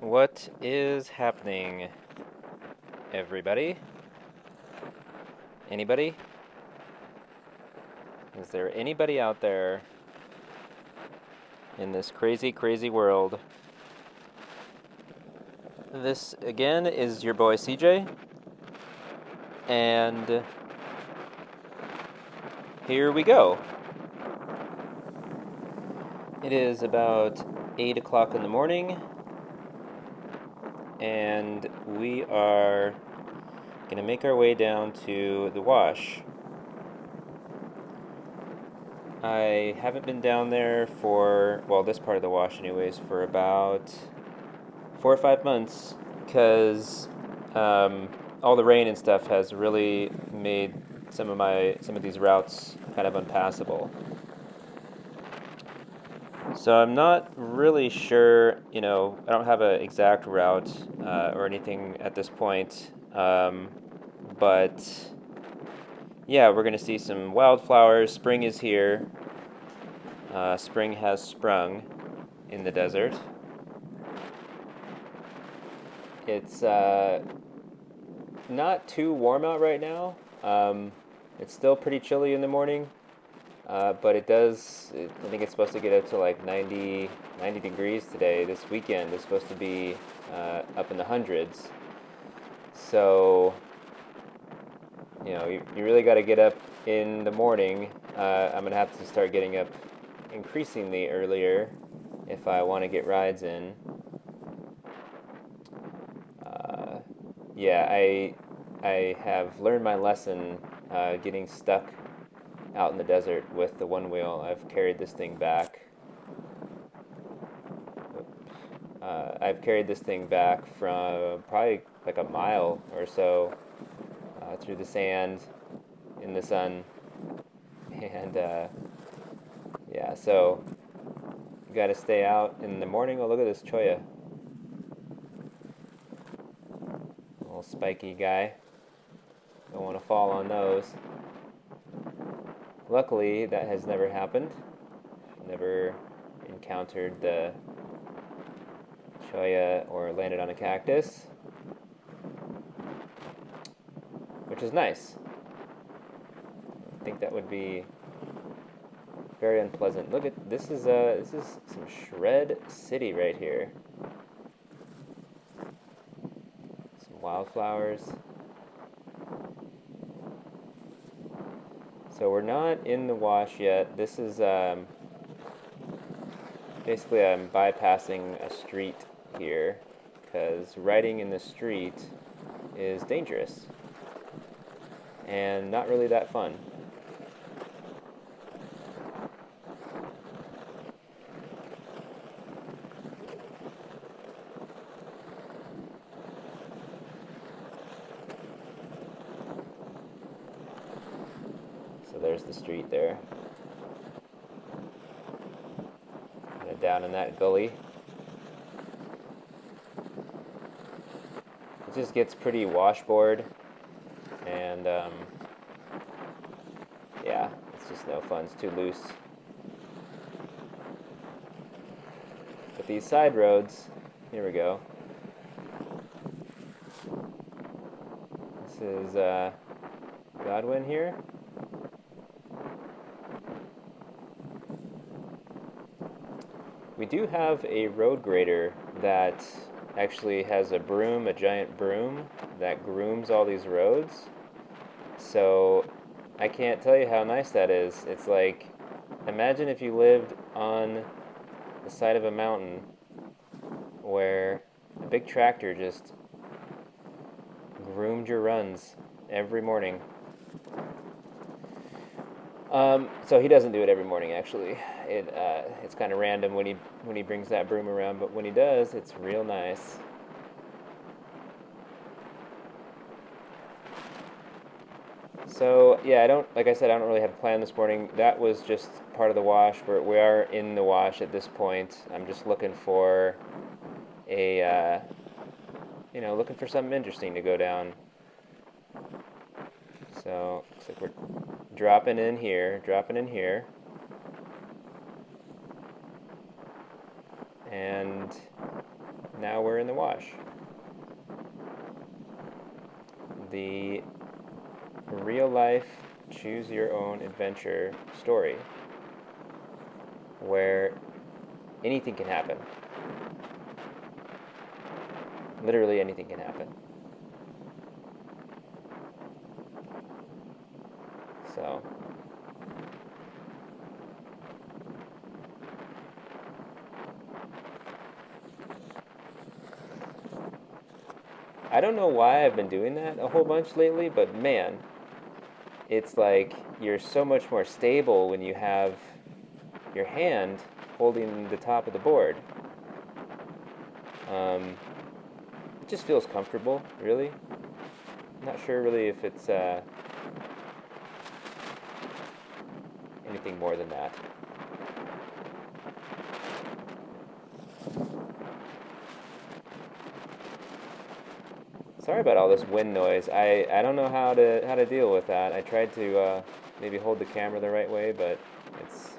What is happening, everybody? Anybody? Is there anybody out there in this crazy, crazy world? This, again, is your boy CJ, and here we go. It is about 8 o'clock in the morning, and we are going to make our way down to the wash. I haven't been down there for, well, this part of the wash anyways, for about 4 or 5 months, because all the rain and stuff has really made some of these routes kind of unpassable. So I'm not really sure, I don't have an exact route or anything at this point, but yeah, we're going to see some wildflowers. Spring is here. Spring has sprung in the desert. It's not too warm out right now. It's still pretty chilly in the morning, but I think it's supposed to get up to like 90 degrees today. This weekend is supposed to be up in the hundreds. So, you really got to get up in the morning. I'm going to have to start getting up increasingly earlier if I want to get rides in. Yeah, I have learned my lesson getting stuck out in the desert with the Onewheel. I've carried this thing back. I've carried this thing back from probably like a mile or so through the sand in the sun, and yeah, so you got to stay out in the morning. Oh, look at this cholla, little spiky guy. Don't want to fall on those. Luckily, that has never happened. Never encountered the cholla or landed on a cactus, which is nice. I think that would be very unpleasant. Look at this is some shred city right here. Some wildflowers. So we're not in the wash yet. This is basically I'm bypassing a street here because riding in the street is dangerous and not really that fun. So there's the street there. Kind of down in that gully. It just gets pretty washboard, and yeah, it's just no fun. It's too loose. But these side roads, here we go. This is Godwin here. We do have a road grader that actually has a broom, a giant broom, that grooms all these roads. So I can't tell you how nice that is. It's like, imagine if you lived on the side of a mountain where a big tractor just groomed your runs every morning. So he doesn't do it every morning. Actually, it's kind of random when he brings that broom around, but when he does, it's real nice. So yeah, like I said, I don't really have a plan this morning. That was just part of the wash. We are in the wash at this point. I'm just looking for looking for something interesting to go down. So looks like we're dropping in here, and now we're in the wash. The real life choose your own adventure story where anything can happen. Literally anything can happen. So I don't know why I've been doing that a whole bunch lately, but man, it's like you're so much more stable when you have your hand holding the top of the board. It just feels comfortable, really. I'm not sure really if it's anything more than that. Sorry about all this wind noise. I don't know how to deal with that. I tried to maybe hold the camera the right way, but it's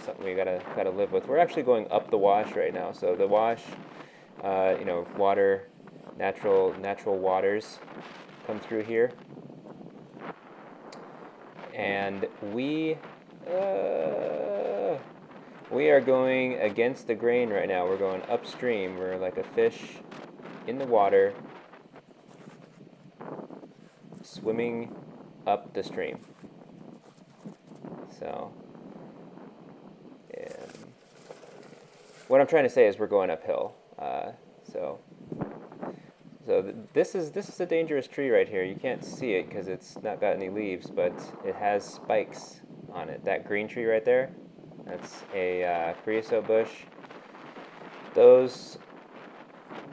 something we gotta live with. We're actually going up the wash right now. So the wash, water, natural waters come through here, and we are going against the grain right now. We're going upstream. We're like a fish in the water, swimming up the stream. So, what I'm trying to say is we're going uphill. This is a dangerous tree right here. You can't see it because it's not got any leaves, but it has spikes on it. That green tree right there, that's a creosote bush. Those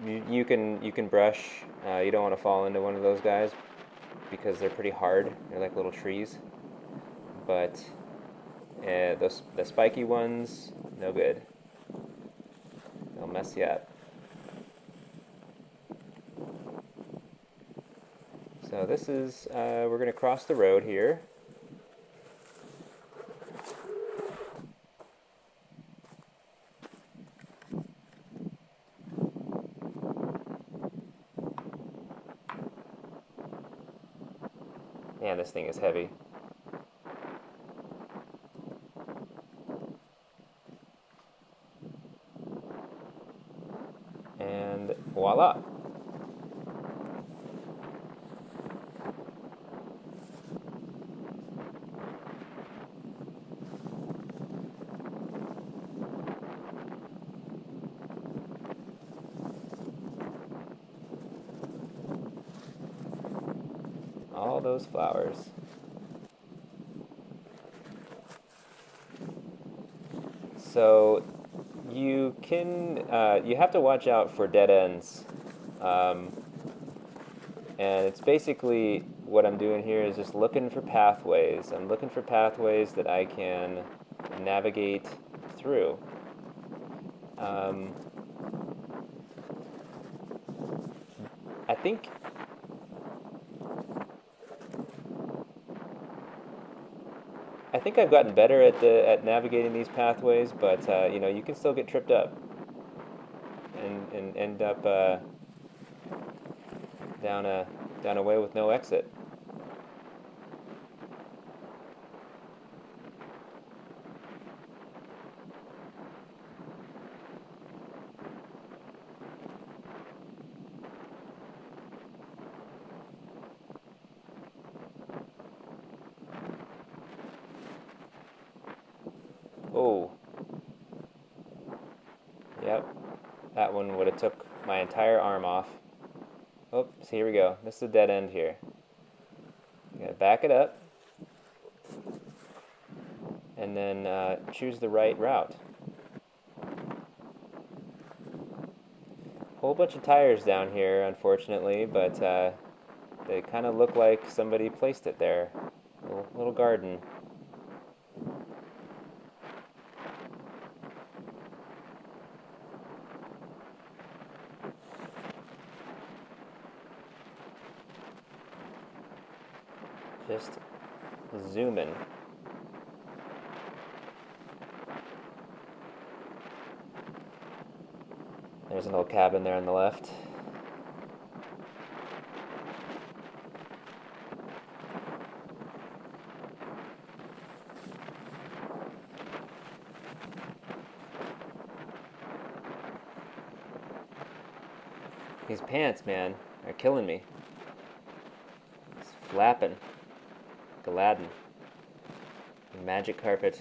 you can brush. You don't want to fall into one of those guys because they're pretty hard. They're like little trees. But the spiky ones, no good. They'll mess you up. So this is, we're going to cross the road here. Man, this thing is heavy. And voila. All those flowers. So you have to watch out for dead ends. And it's basically what I'm doing here is just looking for pathways. I'm looking for pathways that I can navigate through. I think I've gotten better at navigating these pathways, but you can still get tripped up and end up down a way with no exit. Oh, yep, that one would have took my entire arm off. Oh, so here we go. This is a dead end here. You gotta back it up, and then choose the right route. Whole bunch of tires down here, unfortunately, but they kind of look like somebody placed it there. Little garden. Just zooming. There's an old cabin there on the left. These pants, man, are killing me. It's flapping. Aladdin. Magic carpet.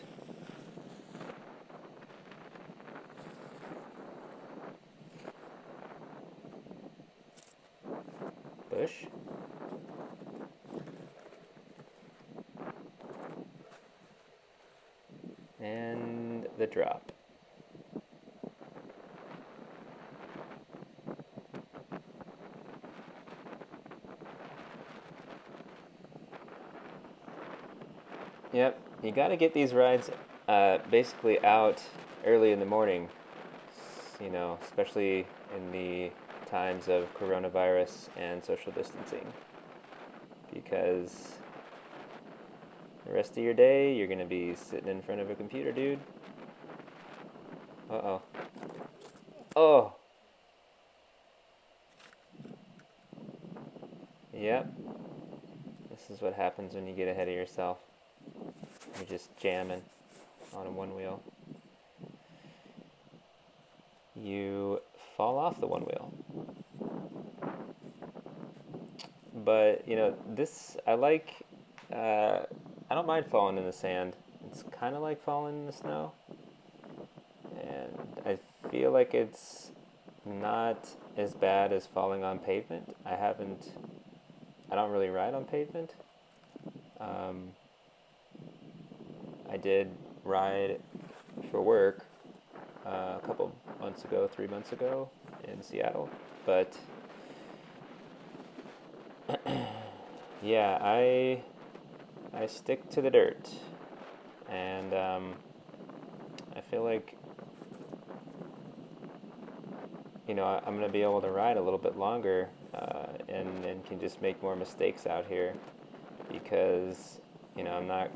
Bush. And the drop. Yep, you gotta get these rides basically out early in the morning, you know, especially in the times of coronavirus and social distancing, because the rest of your day you're gonna be sitting in front of a computer, dude. Uh-oh. Oh! Yep. This is what happens when you get ahead of yourself. You're just jamming on a one wheel. You fall off the one wheel. But, you know, this, I like, I don't mind falling in the sand. It's kind of like falling in the snow. And I feel like it's not as bad as falling on pavement. I don't really ride on pavement. I did ride for work a couple months ago, 3 months ago in Seattle. But yeah, I stick to the dirt, and I feel like, you know, I'm gonna be able to ride a little bit longer, and can just make more mistakes out here, because, you know, I'm not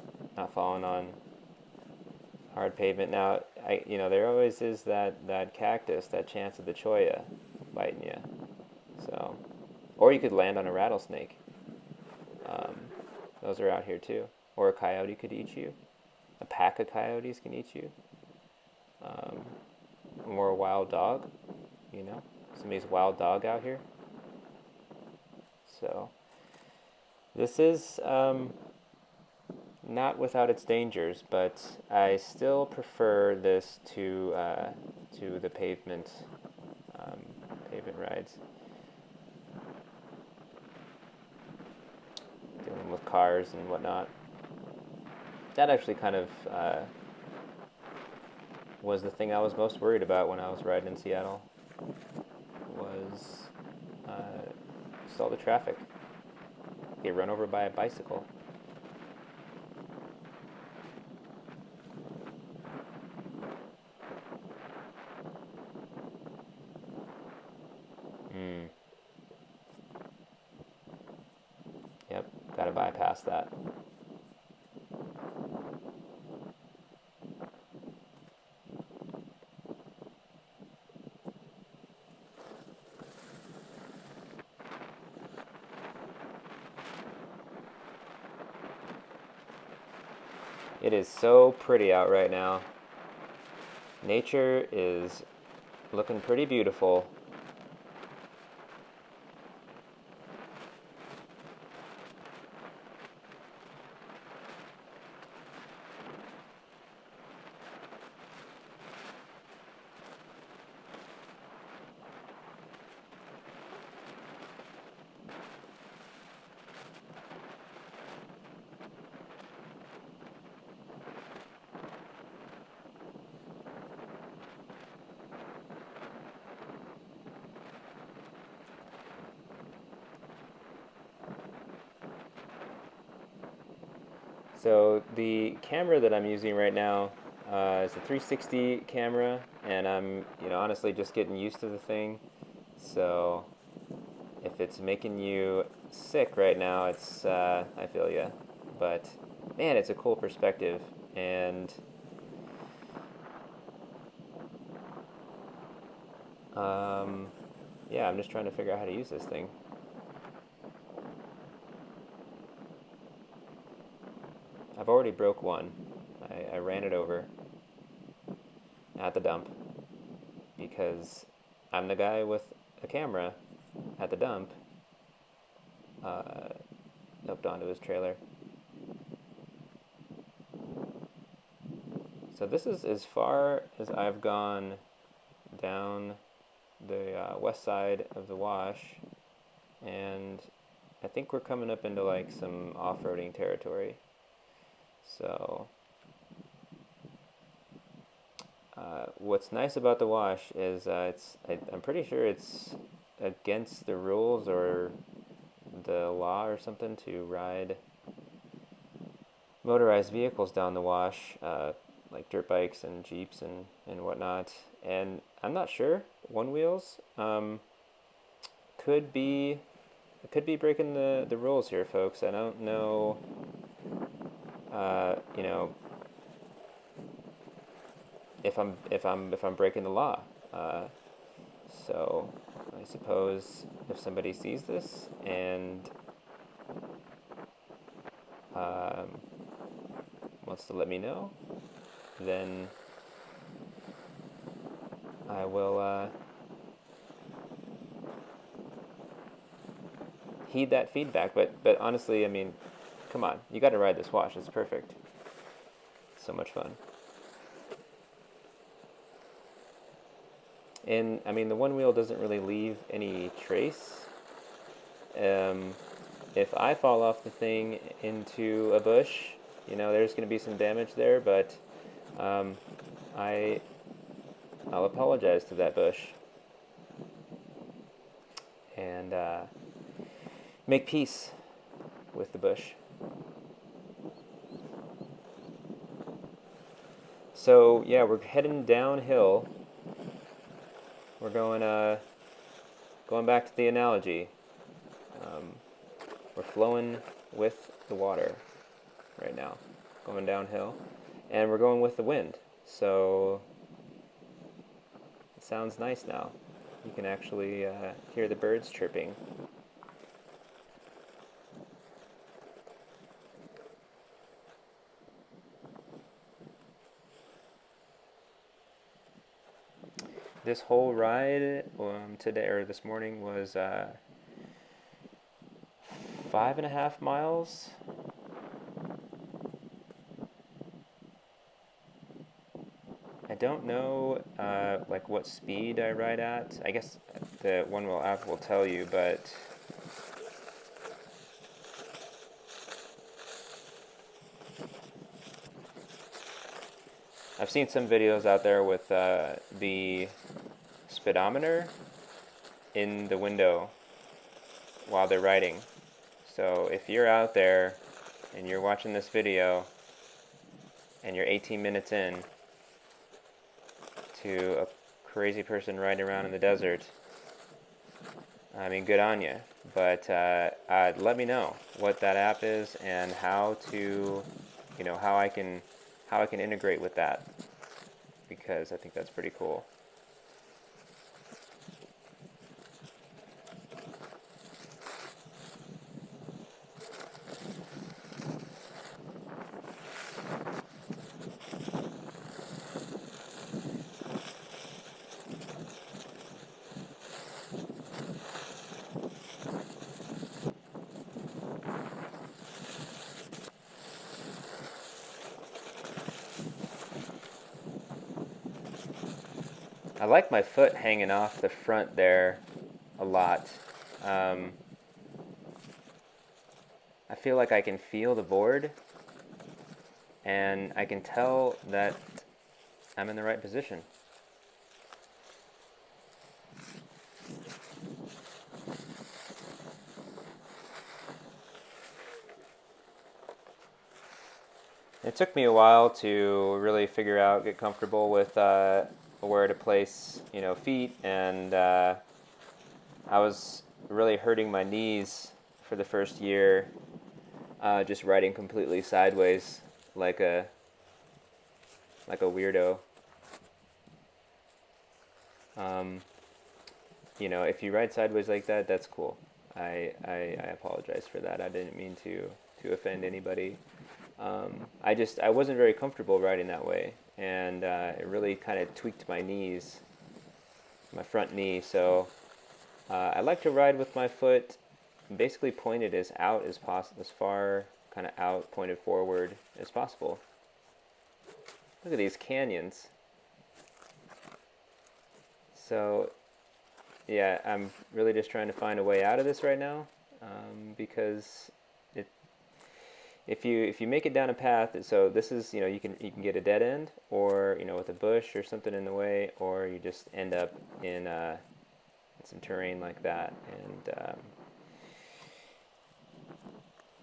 falling on hard pavement. Now, you know, there always is that cactus, that chance of the cholla biting you. So, or you could land on a rattlesnake. Those are out here too. Or a coyote could eat you. A pack of coyotes can eat you. Or a wild dog, you know. Somebody's wild dog out here. So, this is not without its dangers, but I still prefer this to the pavement rides. Dealing with cars and whatnot. That actually kind of was the thing I was most worried about when I was riding in Seattle. Was just all the traffic. Get run over by a bicycle. Yep, gotta bypass that. It is so pretty out right now. Nature is looking pretty beautiful. So the camera that I'm using right now is a 360 camera, and I'm, you know, honestly just getting used to the thing. So if it's making you sick right now, it's I feel ya. But man, it's a cool perspective, and Yeah, I'm just trying to figure out how to use this thing. I've already broke one. I ran it over at the dump because I'm the guy with a camera at the dump, hooked onto his trailer. So this is as far as I've gone down the west side of the wash, and I think we're coming up into like some off-roading territory. So what's nice about the wash is I'm pretty sure it's against the rules or the law or something to ride motorized vehicles down the wash, like dirt bikes and Jeeps and whatnot. And I'm not sure. Onewheels could be breaking the rules here, folks. I don't know. You know, if I'm breaking the law. So I suppose if somebody sees this and wants to let me know, then I will heed that feedback. But honestly, I mean, come on, you got to ride this wash. It's perfect. So much fun. And I mean, the Onewheel doesn't really leave any trace. If I fall off the thing into a bush, you know, there's going to be some damage there, but I'll apologize to that bush and make peace with the bush. So yeah, we're heading downhill. We're going back to the analogy. We're flowing with the water right now, going downhill, and we're going with the wind. So it sounds nice now. You can actually hear the birds chirping. This whole ride today or this morning was 5.5 miles. I don't know like what speed I ride at. I guess the Onewheel app will tell you, but I've seen some videos out there with the speedometer in the window while they're riding. So if you're out there and you're watching this video and you're 18 minutes in to a crazy person riding around in the desert, I mean, good on you. But let me know what that app is and how to, you know, how I can integrate with that, because I think that's pretty cool. I like my foot hanging off the front there a lot. I feel like I can feel the board, and I can tell that I'm in the right position. It took me a while to really figure out, get comfortable with where to place, you know, feet, and I was really hurting my knees for the first year, just riding completely sideways like a weirdo. if you ride sideways like that, that's cool. I apologize for that. I didn't mean to offend anybody. I wasn't very comfortable riding that way, and it really kind of tweaked my knees, my front knee. So I like to ride with my foot basically pointed as out as possible, as far kind of out, pointed forward as possible. Look at these canyons. So yeah, I'm really just trying to find a way out of this right now, because if you make it down a path, so this is, you can get a dead end, or with a bush or something in the way, or you just end up in some terrain like that, and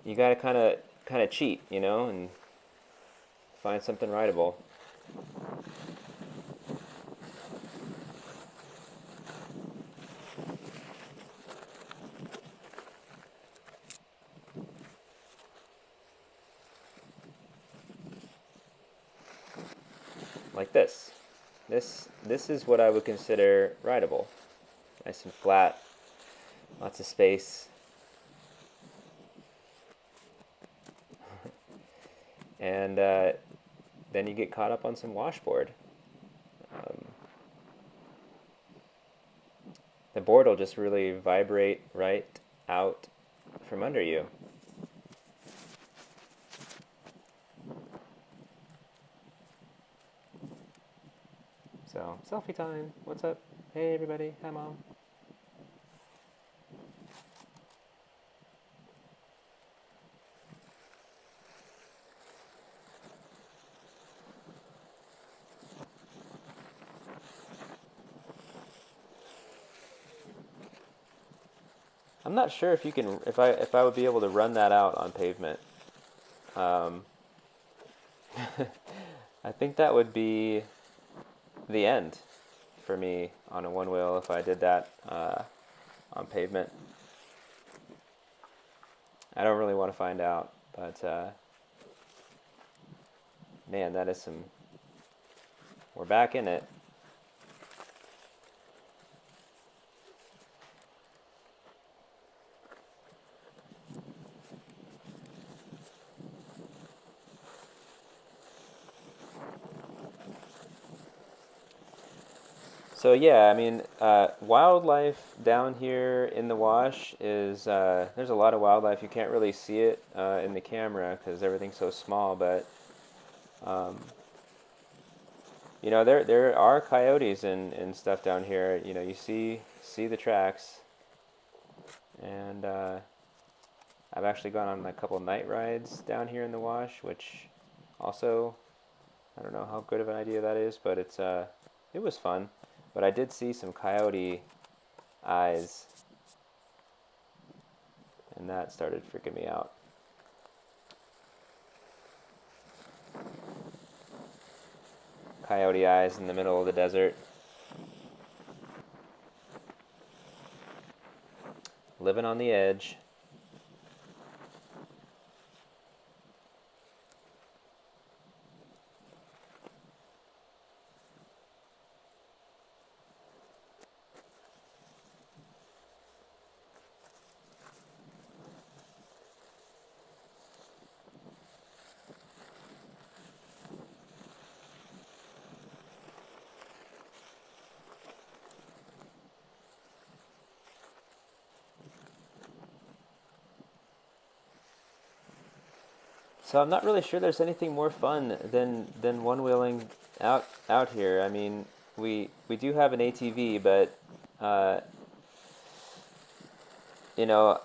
you got to kind of cheat, and find something rideable. Like this. This is what I would consider rideable. Nice and flat, lots of space. And then you get caught up on some washboard. The board will just really vibrate right out from under you. So, selfie time. What's up? Hey, everybody. Hi, Mom. I'm not sure if you can, if I would be able to run that out on pavement. Um, I think that would be the end for me on a one wheel if I did that on pavement. I don't really want to find out, but man, that is some. We're back in it. So yeah, I mean, wildlife down here in the wash is there's a lot of wildlife. You can't really see it in the camera because everything's so small, but um, there are coyotes and stuff down here. You see the tracks, and I've actually gone on a couple night rides down here in the wash, which also I don't know how good of an idea that is, but it was fun. But I did see some coyote eyes, and that started freaking me out. Coyote eyes in the middle of the desert. Living on the edge. So I'm not really sure there's anything more fun than one wheeling out here. I mean, we do have an ATV, but uh, you know,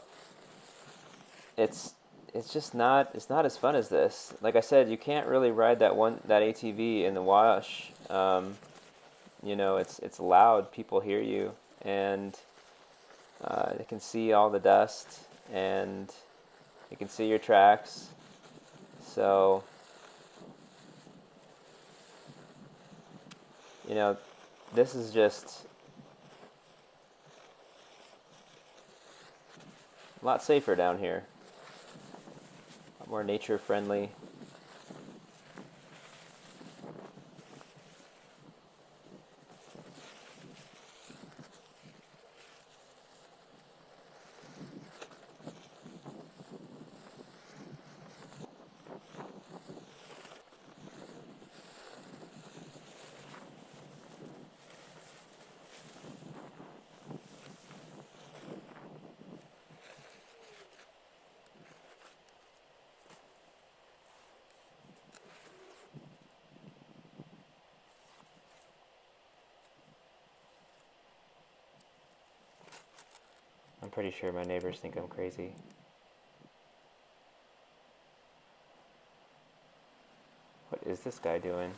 it's it's not as fun as this. Like I said, you can't really ride that ATV in the wash. It's loud. People hear you, and they can see all the dust, and they can see your tracks. So, this is just a lot safer down here. A lot more nature friendly. I'm pretty sure my neighbors think I'm crazy. What is this guy doing?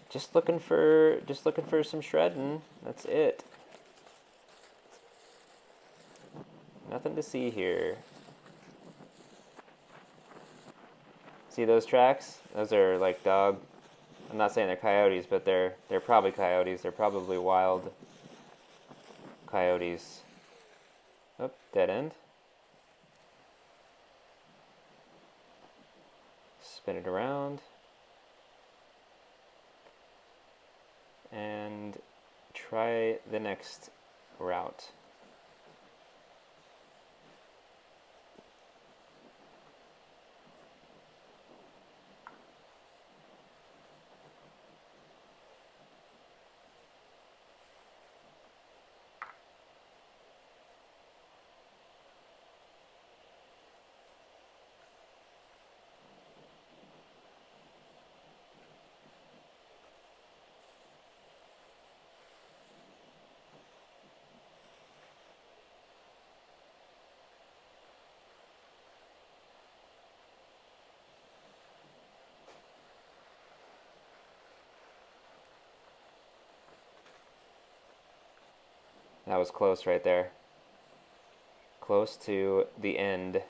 Just looking for some shredding. That's it. Nothing to see here. See those tracks? Those are like dog. I'm not saying they're coyotes, but they're probably coyotes. They're probably wild coyotes. Oh, dead end. Spin it around. And try the next route. That was close right there. Close to the end.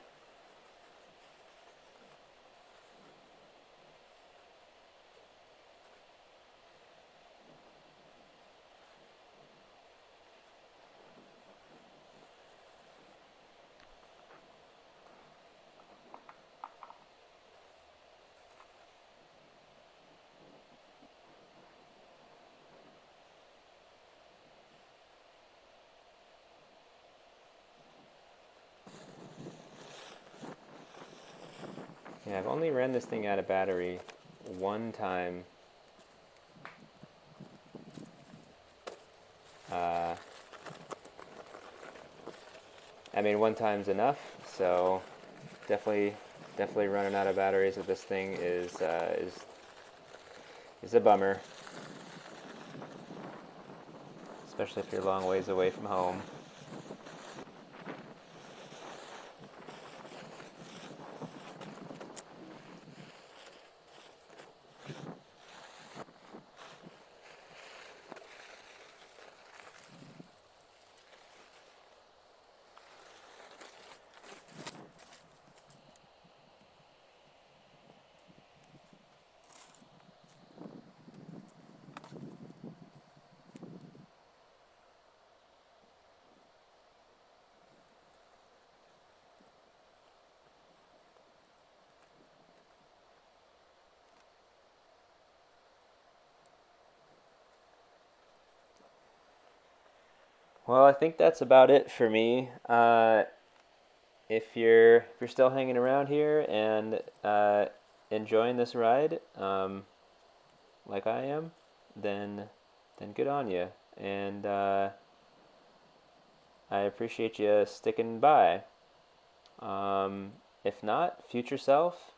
Yeah, I've only ran this thing out of battery one time. I mean, one time's enough, so definitely running out of batteries with this thing is a bummer, especially if you're a long ways away from home. Well, I think that's about it for me. If you're still hanging around here and enjoying this ride, like I am, then good on you. And I appreciate you sticking by. If not, future self,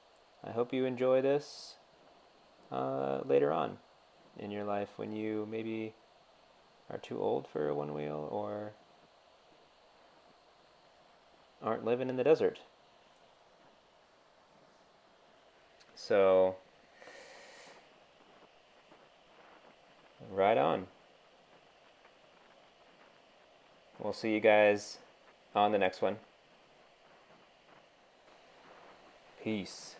I hope you enjoy this later on in your life when you maybe are too old for a one wheel or aren't living in the desert. So, right on. We'll see you guys on the next one. Peace.